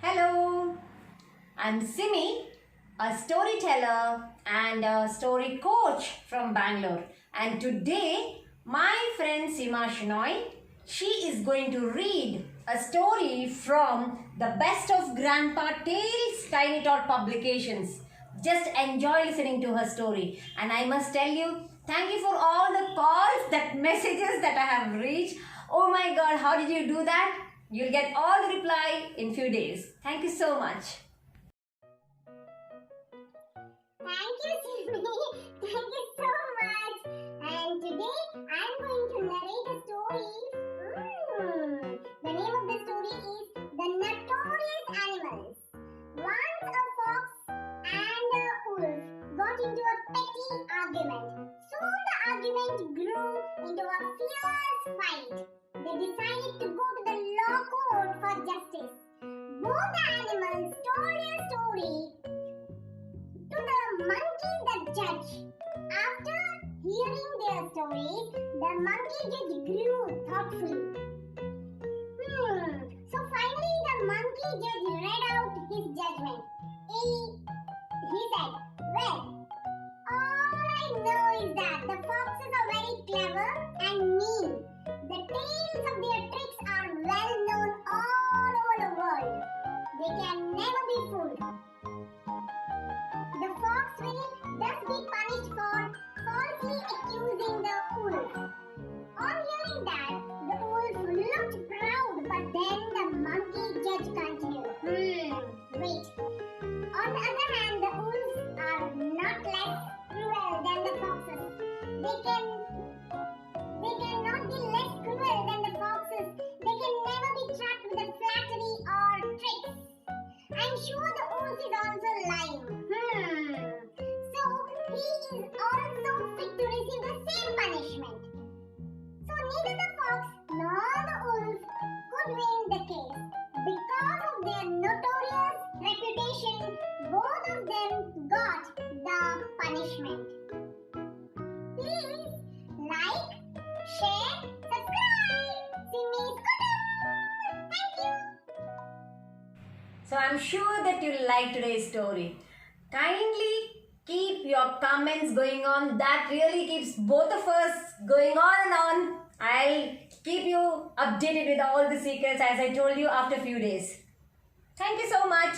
Hello, I'm Simmy, a storyteller and a story coach from Bangalore. And today, my friend Seema Shenoy, she is going to read a story from the Best of Grandpa Tales Tiny Tot publications. Just enjoy listening to her story. And I must tell you, thank you for all the calls, that messages that I have reached. Oh my God, how did you do that? You'll get all the reply in few days. Thank you so much. Thank you, Simmy. Thank you so much. And today I'm going to narrate a story. The name of the story is The Notorious Animals. Once a fox and a wolf got into a petty argument. Soon the argument grew into a fierce fight. They decided to go to the law court for justice. Both the animals told their story to the monkey the judge. After hearing their stories, the monkey judge grew thoughtful. So finally the monkey judge read out his judgment. He said, well, all I know is that the foxes are very clever and mean. The tales of their tricks are well known all over the world. They can never be fooled. The fox will thus be punished for falsely accusing the wolf. On hearing that, the wolf looked proud, but then the monkey judge continued. Wait. On the other hand, the wolves are not less cruel than the foxes. They cannot be less cruel than the foxes. They can never be trapped with a flattery or tricks. I'm sure the wolf is also lying. So he is also fit to receive the same punishment. So neither the fox nor the wolf could win the case. Because of their notorious reputation, both of them got the punishment. Please like, share, subscribe. Simmy's Kutumb. Thank you. So I'm sure that you'll like today's story. Kindly keep your comments going on. That really keeps both of us going on and on. I'll keep you updated with all the secrets as I told you after a few days. Thank you so much.